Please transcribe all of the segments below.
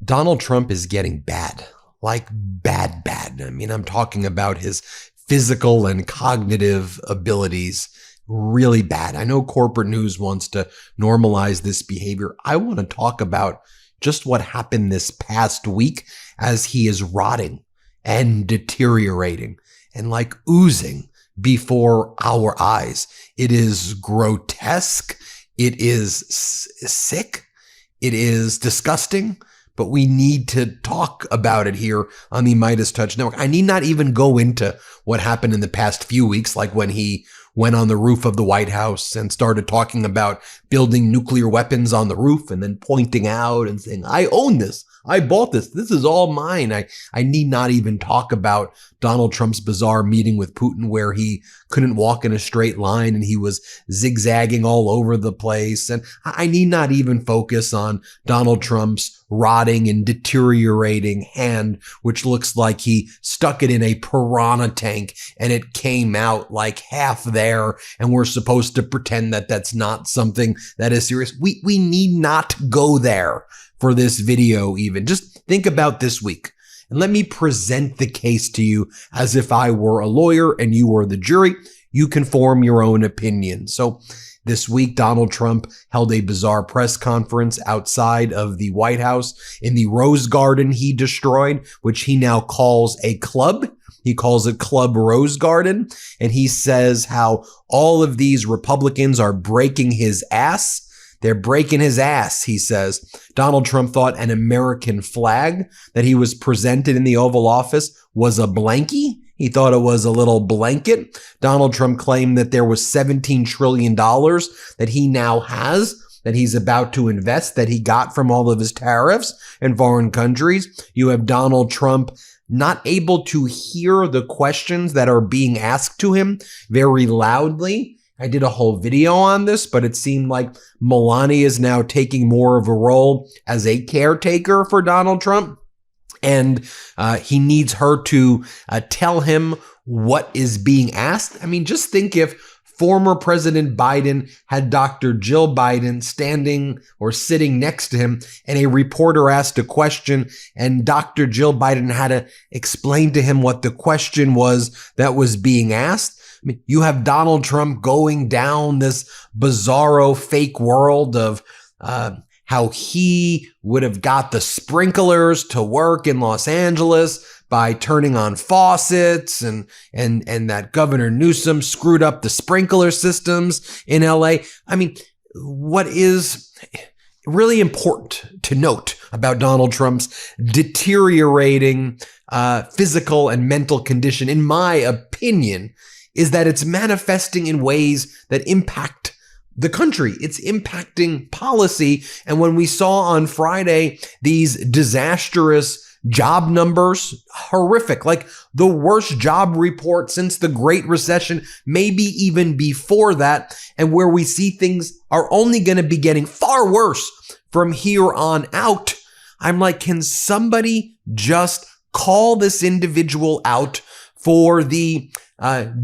Donald Trump is getting bad, like bad. I mean, I'm talking about his physical and cognitive abilities, really bad. I know corporate news wants to normalize this behavior. I want to talk about just what happened this past week as he is rotting and deteriorating and like oozing before our eyes. It is grotesque. It is sick. It is disgusting. But we need to talk about it here on the MeidasTouch Network. I need not even go into what happened in the past few weeks, like when he went on the roof of the White House and started talking about building nuclear weapons on the roof and then pointing out and saying, I own this. I bought this. This is all mine. I need not even talk about Donald Trump's bizarre meeting with Putin where he couldn't walk in a straight line and he was zigzagging all over the place. And I need not even focus on Donald Trump's rotting and deteriorating hand, which looks like he stuck it in a piranha tank and it came out like half there. And we're supposed to pretend that that's not something that is serious. We need not go there for this video even. Just think about this week and let me present the case to you as if I were a lawyer and you were the jury. You can form your own opinion. So this week, Donald Trump held a bizarre press conference outside of the White House in the Rose Garden he destroyed, which he now calls a club. He calls it Club Rose Garden. And he says how all of these Republicans are breaking his ass. They're breaking his ass, he says. Donald Trump thought an American flag that he was presented in the Oval Office was a blankie. He thought it was a little blanket. Donald Trump claimed that there was $17 trillion that he now has, that he's about to invest, that he got from all of his tariffs in foreign countries. You have Donald Trump not able to hear the questions that are being asked to him very loudly. I did a whole video on this, but it seemed like Melania is now taking more of a role as a caretaker for Donald Trump. And he needs her to tell him what is being asked. I mean, just think if former President Biden had Dr. Jill Biden standing or sitting next to him and a reporter asked a question and Dr. Jill Biden had to explain to him what the question was that was being asked. I mean, you have Donald Trump going down this bizarro fake world of how he would have got the sprinklers to work in Los Angeles by turning on faucets and that Governor Newsom screwed up the sprinkler systems in LA. I mean, what is really important to note about Donald Trump's deteriorating physical and mental condition, in my opinion, is that it's manifesting in ways that impact the country. It's impacting policy. And when we saw on Friday these disastrous job numbers, horrific, like the worst job report since the Great Recession, maybe even before that, and where we see things are only going to be getting far worse from here on out, I'm like, can somebody just call this individual out for the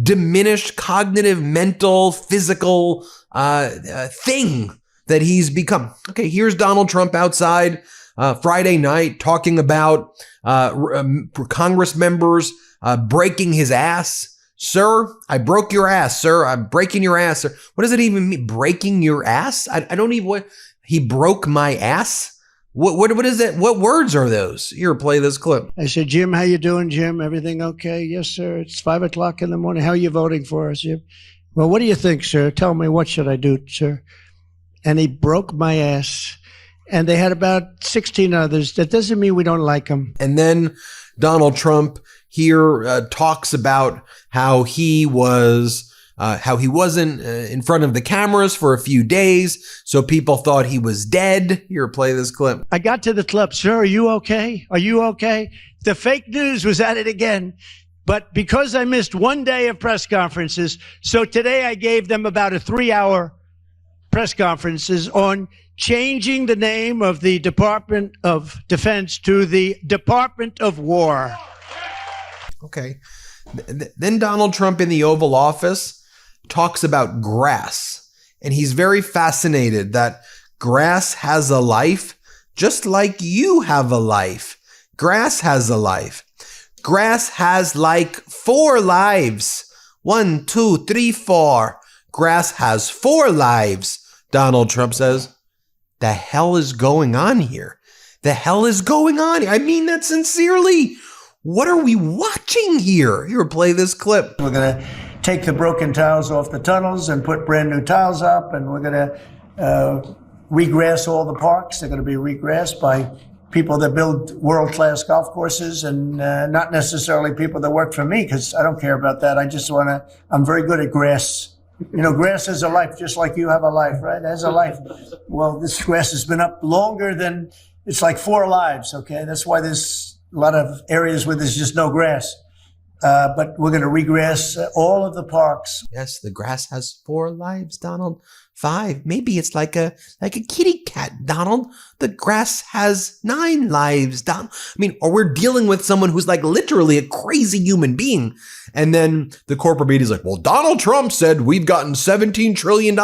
diminished cognitive, mental, physical thing that he's become? Okay, here's Donald Trump outside Friday night talking about Congress members breaking his ass. Sir, I broke your ass, sir. I'm breaking your ass, sir. What does it even mean? Breaking your ass? I don't even, what, he broke my ass? What is it? What words are those? Here, play this clip. I said, Jim, how you doing, Jim? Everything okay? Yes, sir. It's 5 o'clock in the morning. How are you voting for us, Jim? Well, what do you think, sir? Tell me, what should I do, sir? And he broke my ass. And they had about 16 others. That doesn't mean we don't like him. And then Donald Trump here talks about how he wasn't in front of the cameras for a few days, so people thought he was dead. Here, play this clip. I got to the clip. Sir, are you okay? Are you okay? The fake news was at it again. But because I missed one day of press conferences, so today I gave them about a 3-hour press conferences on changing the name of the Department of Defense to the Department of War. Okay. Then Donald Trump in the Oval Office talks about grass, and he's very fascinated that grass has a life just like you have a life. Grass has a life. Grass has like 4 lives. 1, 2, 3, 4. Grass has 4 lives, Donald Trump says. The hell is going on here? The hell is going on? I mean that sincerely. What are we watching here? Here, play this clip. We're going to take the broken tiles off the tunnels and put brand new tiles up, and we're going to regrass all the parks. They're going to be regrassed by people that build world-class golf courses and not necessarily people that work for me, because I don't care about that. I'm very good at grass. You know, grass is a life, just like you have a life, right? It has a life. Well, this grass has been up longer than, it's like 4 lives, okay? That's why there's a lot of areas where there's just no grass. But we're going to regrass all of the parks. Yes, the grass has 4 lives, Donald. 5. Maybe it's like a kitty cat, Donald. The grass has 9 lives, Donald. I mean, or we're dealing with someone who's like literally a crazy human being. And then the corporate media's like, well, Donald Trump said we've gotten $17 trillion.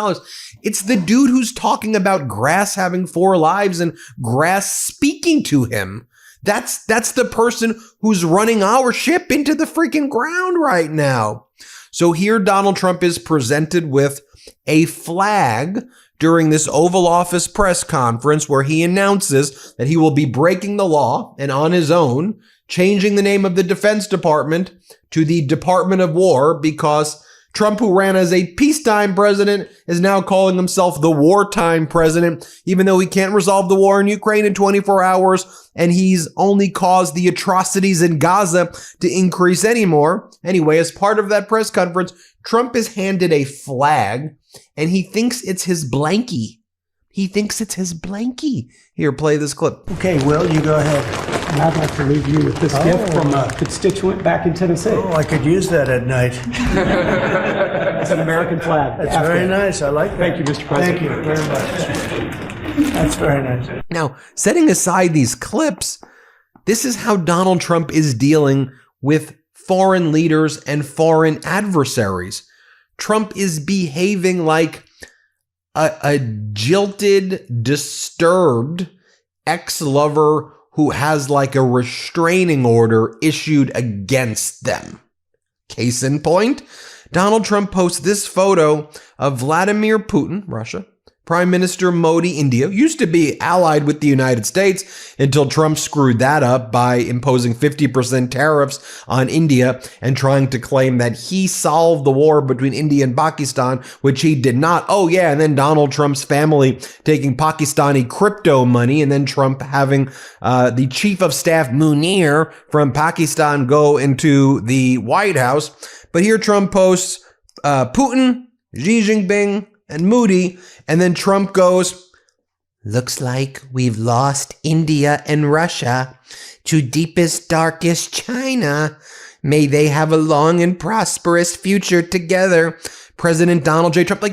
It's the dude who's talking about grass having 4 lives and grass speaking to him. That's the person who's running our ship into the freaking ground right now. So here Donald Trump is presented with a flag during this Oval Office press conference where he announces that he will be breaking the law and on his own changing the name of the Defense Department to the Department of War, because Trump, who ran as a peacetime president, is now calling himself the wartime president, even though he can't resolve the war in Ukraine in 24 hours, and he's only caused the atrocities in Gaza to increase anymore. Anyway, as part of that press conference, Trump is handed a flag, and he thinks it's his blankie. He thinks it's his blankie. Here, play this clip. Okay, Will, you go ahead. And I'd like to leave you with this gift from a constituent back in Tennessee. Oh, I could use that at night. It's an American flag. That's very nice. I like that. Thank you, Mr. President. Thank you very much. That's very nice. Now, setting aside these clips, this is how Donald Trump is dealing with foreign leaders and foreign adversaries. Trump is behaving like a jilted, disturbed ex-lover who has like a restraining order issued against them. Case in point, Donald Trump posts this photo of Vladimir Putin, Russia, Prime Minister Modi, India, used to be allied with the United States until Trump screwed that up by imposing 50% tariffs on India and trying to claim that he solved the war between India and Pakistan, which he did not. Oh yeah, and then Donald Trump's family taking Pakistani crypto money, and then Trump having the chief of staff Munir from Pakistan go into the White House. But here Trump posts Putin, Xi Jinping, and Modi, and then Trump goes, looks like we've lost India and Russia to deepest, darkest China. May they have a long and prosperous future together. President Donald J. Trump,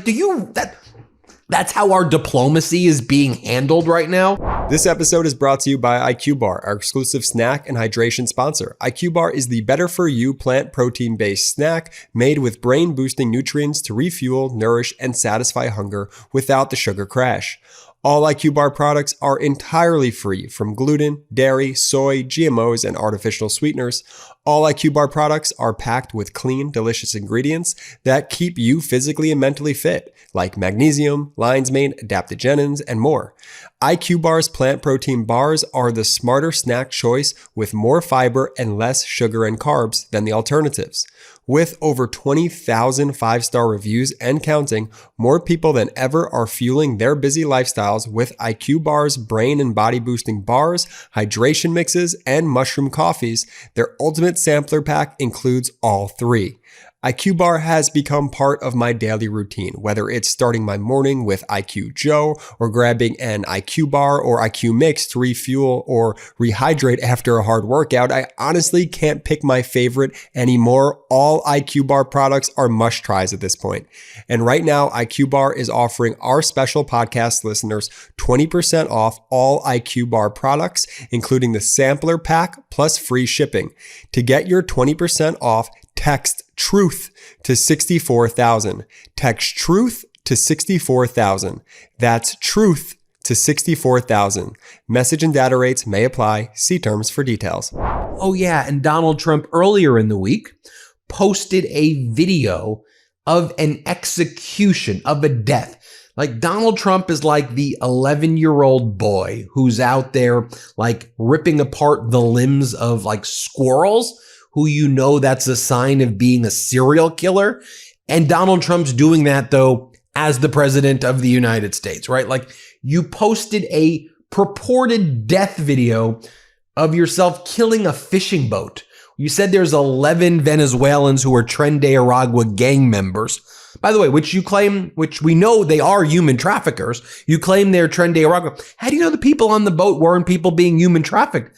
that's how our diplomacy is being handled right now. This episode is brought to you by IQ Bar, our exclusive snack and hydration sponsor. IQ Bar is the better-for-you plant protein-based snack made with brain-boosting nutrients to refuel, nourish, and satisfy hunger without the sugar crash. All IQ Bar products are entirely free from gluten, dairy, soy, GMOs, and artificial sweeteners. All IQ Bar products are packed with clean, delicious ingredients that keep you physically and mentally fit, like magnesium, lion's mane, adaptogens, and more. IQ Bar's plant protein bars are the smarter snack choice with more fiber and less sugar and carbs than the alternatives. With over 20,000 5-star reviews and counting, more people than ever are fueling their busy lifestyles with IQ Bar's brain and body boosting bars, hydration mixes, and mushroom coffees. Their ultimate sampler pack includes all 3. IQ Bar has become part of my daily routine, whether it's starting my morning with IQ Joe or grabbing an IQ Bar or IQ Mix to refuel or rehydrate after a hard workout. I honestly can't pick my favorite anymore. All IQ Bar products are must tries at this point. And right now, IQ Bar is offering our special podcast listeners 20% off all IQ Bar products, including the sampler pack plus free shipping. To get your 20% off, text TRUTH to 64,000. Text TRUTH to 64,000. That's TRUTH to 64,000. Message and data rates may apply. See terms for details. Oh yeah, and Donald Trump earlier in the week posted a video of an execution, of a death. Like Donald Trump is like the 11-year-old boy who's out there like ripping apart the limbs of like squirrels, who you know that's a sign of being a serial killer. And Donald Trump's doing that though as the president of the United States, right? Like you posted a purported death video of yourself killing a fishing boat. You said there's 11 Venezuelans who are Tren de Aragua gang members. By the way, which you claim, which we know they are human traffickers. You claim they're Tren de Aragua. How do you know the people on the boat weren't people being human trafficked?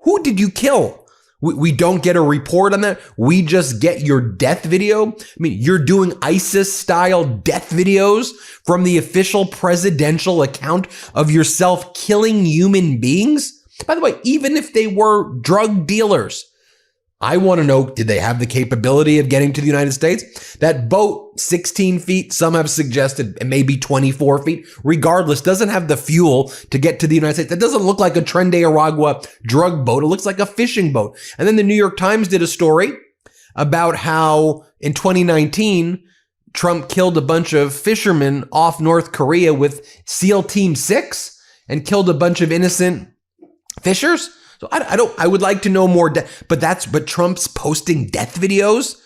Who did you kill? We don't get a report on that. We just get your death video. I mean, you're doing ISIS-style death videos from the official presidential account of yourself killing human beings? By the way, even if they were drug dealers, I want to know, did they have the capability of getting to the United States? That boat, 16 feet, some have suggested maybe 24 feet, regardless, doesn't have the fuel to get to the United States. That doesn't look like a Tren de Aragua drug boat. It looks like a fishing boat. And then the New York Times did a story about how in 2019, Trump killed a bunch of fishermen off North Korea with SEAL Team 6 and killed a bunch of innocent fishers. So I would like to know more, but Trump's posting death videos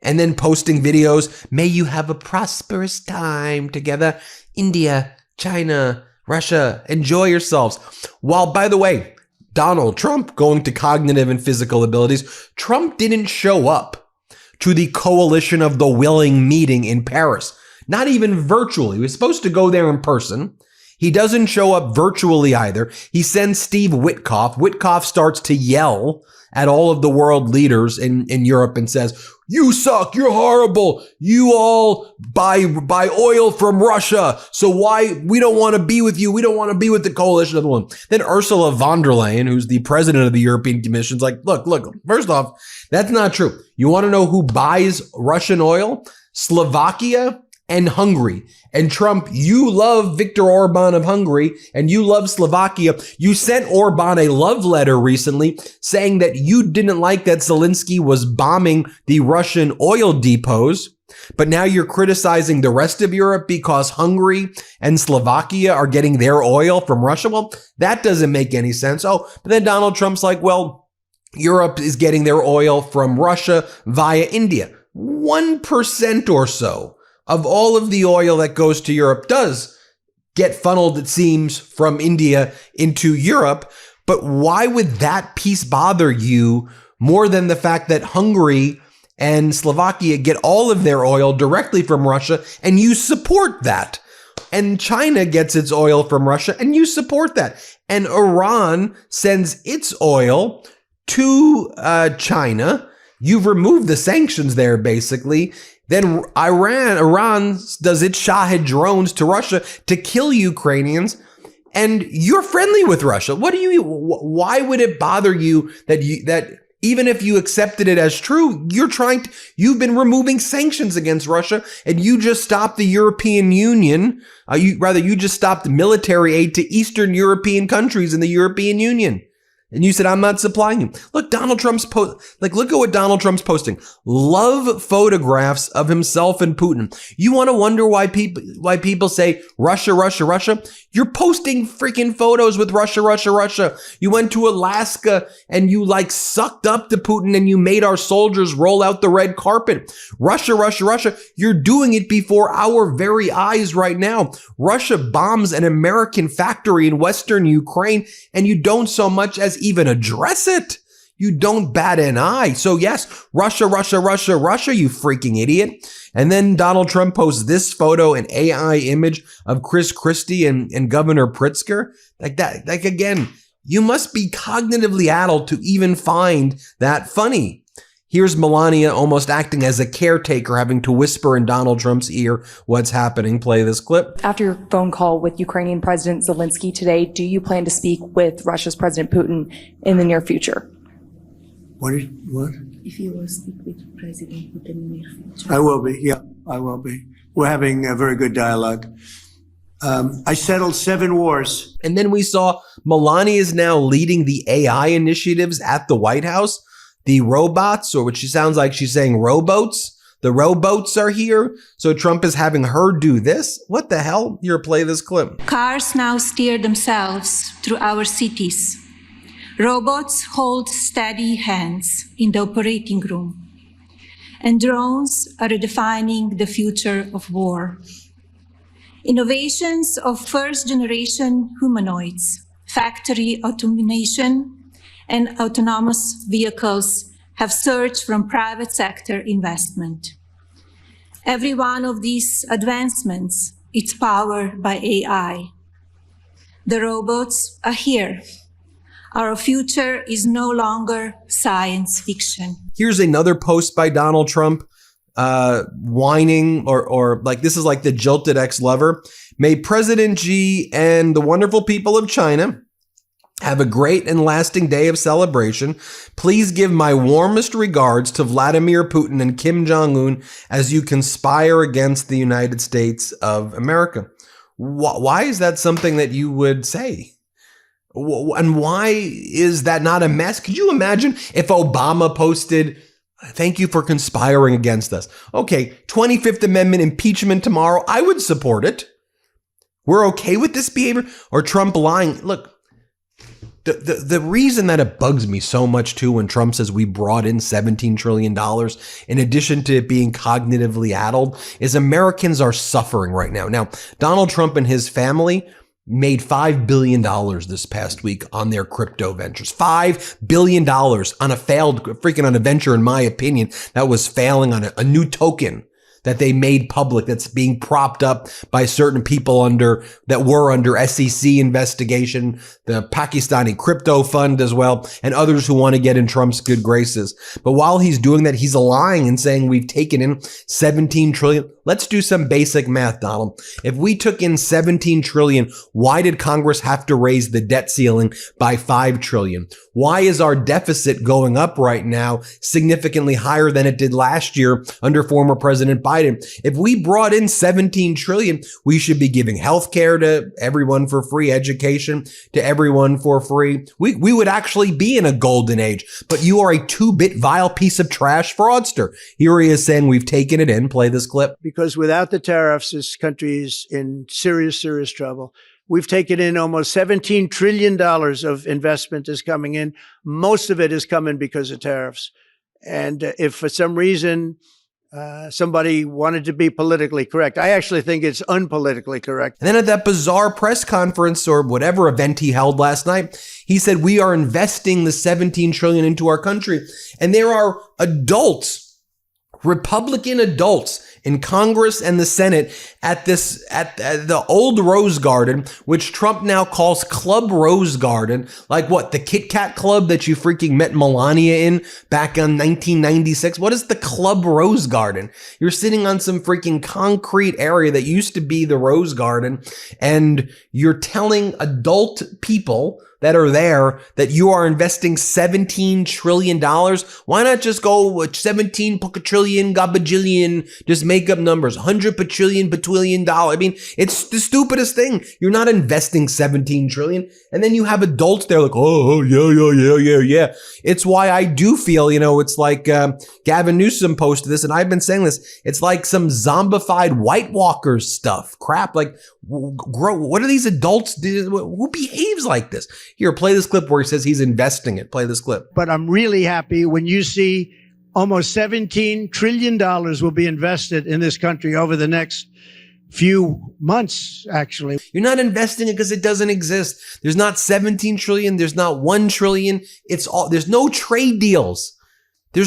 and then posting videos. May you have a prosperous time together. India, China, Russia, enjoy yourselves. While, by the way, Donald Trump going to cognitive and physical abilities, Trump didn't show up to the Coalition of the Willing meeting in Paris, not even virtually. He was supposed to go there in person. He doesn't show up virtually either. He sends Steve Witkoff. Witkoff starts to yell at all of the world leaders in Europe and says, "You suck. You're horrible. You all buy oil from Russia. So why we don't want to be with you. We don't want to be with the coalition of the one." Then Ursula von der Leyen, who's the president of the European Commission, is like, look, first off, that's not true. You want to know who buys Russian oil? Slovakia and Hungary. And Trump, you love Viktor Orban of Hungary and you love Slovakia. You sent Orban a love letter recently saying that you didn't like that Zelensky was bombing the Russian oil depots, but now you're criticizing the rest of Europe because Hungary and Slovakia are getting their oil from Russia. Well, that doesn't make any sense. Oh, but then Donald Trump's like, well, Europe is getting their oil from Russia via India. 1% or so of all of the oil that goes to Europe does get funneled, it seems, from India into Europe. But why would that piece bother you more than the fact that Hungary and Slovakia get all of their oil directly from Russia and you support that? And China gets its oil from Russia and you support that. And Iran sends its oil to China. You've removed the sanctions there, basically. Then Iran does its Shahed drones to Russia to kill Ukrainians, and you're friendly with Russia. Why would it bother you that even if you accepted it as true, you've been removing sanctions against Russia, and you just stopped the European Union. You just stopped military aid to Eastern European countries in the European Union. And you said, I'm not supplying him. Look, look at what Donald Trump's posting. Love photographs of himself and Putin. You want to wonder why people say Russia, Russia, Russia? You're posting freaking photos with Russia, Russia, Russia. You went to Alaska and you sucked up to Putin and you made our soldiers roll out the red carpet. Russia, Russia, Russia. You're doing it before our very eyes right now. Russia bombs an American factory in Western Ukraine and you don't so much as even address it. You don't bat an eye. So yes, Russia, Russia, Russia, Russia, you freaking idiot. And then Donald Trump posts this photo, an AI image of Chris Christie and Governor Pritzker. Like that, again, you must be cognitively addled to even find that funny. Here's Melania almost acting as a caretaker, having to whisper in Donald Trump's ear what's happening. Play this clip. After your phone call with Ukrainian President Zelensky today, do you plan to speak with Russia's President Putin in the near future? What? If you will speak with President Putin in the near future. I will be. Yeah, I will be. We're having a very good dialogue. I settled 7 wars. And then we saw Melania is now leading the AI initiatives at the White House. The robots, or which sounds like she's saying rowboats. The rowboats are here. So Trump is having her do this. What the hell? Here, play this clip. Cars now steer themselves through our cities. Robots hold steady hands in the operating room. And drones are redefining the future of war. Innovations of first-generation humanoids, factory automation, and autonomous vehicles have surged from private sector investment. Every one of these advancements is powered by AI. The robots are here. Our future is no longer science fiction. Here's another post by Donald Trump, whining or like this is like the jilted ex-lover. May President Xi and the wonderful people of China have a great and lasting day of celebration. Please give my warmest regards to Vladimir Putin and Kim Jong-un as you conspire against the United States of America. Why is that something that you would say? And why is that not a mess? Could you imagine if Obama posted, thank you for conspiring against us? Okay, 25th Amendment impeachment tomorrow. I would support it. We're okay with this behavior. Or Trump lying. Look, the reason that it bugs me so much too when Trump says we brought in $17 trillion in addition to it being cognitively addled is Americans are suffering right now. Now, Donald Trump and his family made $5 billion this past week on their crypto ventures. $5 billion on a venture, in my opinion, that was failing on a new token that they made public that's being propped up by certain people that were under SEC investigation, the Pakistani crypto fund as well, and others who want to get in Trump's good graces. But while he's doing that, he's lying and saying we've taken in 17 trillion. Let's do some basic math, Donald. If we took in 17 trillion, why did Congress have to raise the debt ceiling by 5 trillion? Why is our deficit going up right now significantly higher than it did last year under former President Biden? If we brought in 17 trillion, we should be giving health care to everyone for free, education to everyone for free. We would actually be in a golden age, but you are a 2-bit vile piece of trash fraudster. Here he is saying we've taken it in. Play this clip. Because without the tariffs, this country is in serious, serious trouble. We've taken in almost $17 trillion of investment is coming in. Most of it is coming because of tariffs. And if for some reason somebody wanted to be politically correct, I actually think it's unpolitically correct. And then at that bizarre press conference or whatever event he held last night, he said, we are investing the 17 trillion into our country. And there are adults, Republican adults in Congress and the Senate at the old Rose Garden, which Trump now calls Club Rose Garden. Like what? The Kit Kat Club that you freaking met Melania in back in 1996? What is the Club Rose Garden? You're sitting on some freaking concrete area that used to be the Rose Garden, and you're telling adult people that are there that you are investing $17 trillion. Why not just go with 17 trillion, gabajillion, just make up numbers, 100 bajillion dollar. I mean, it's the stupidest thing. You're not investing 17 trillion. And then you have adults there like, oh, yeah. It's why I do feel, it's like Gavin Newsom posted this, and I've been saying this. It's like some zombified White Walkers stuff. Crap. Like, what are these adults do? Who behaves like this? Here, play this clip where he says he's investing it. Play this clip. But I'm really happy when you see almost $17 trillion will be invested in this country over the next few months, actually. You're not investing it because it doesn't exist. There's not 17 trillion. There's not 1 trillion. There's no trade deals.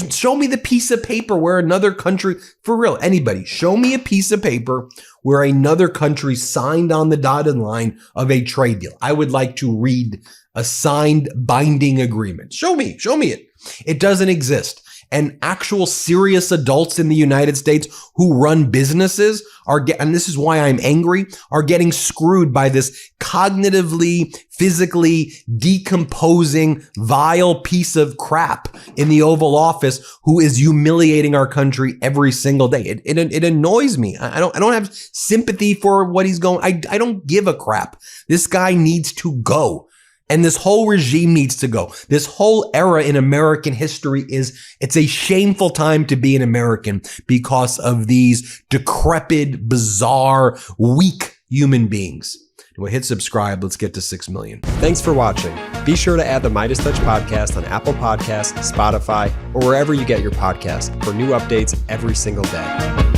Show me the piece of paper where another country, for real, anybody, show me a piece of paper where another country signed on the dotted line of a trade deal. I would like to read a signed binding agreement. Show me it. It doesn't exist. and actual serious adults in the United States who run businesses and this is why I'm angry, are getting screwed by this cognitively, physically decomposing, vile piece of crap in the Oval Office who is humiliating our country every single day. It annoys me. I don't have sympathy for what he's going. I don't give a crap. This guy needs to go. And this whole regime needs to go. This whole era in American history it's a shameful time to be an American because of these decrepit, bizarre, weak human beings. Well, hit subscribe. Let's get to 6 million. Thanks for watching. Be sure to add the MeidasTouch podcast on Apple Podcasts, Spotify, or wherever you get your podcasts for new updates every single day.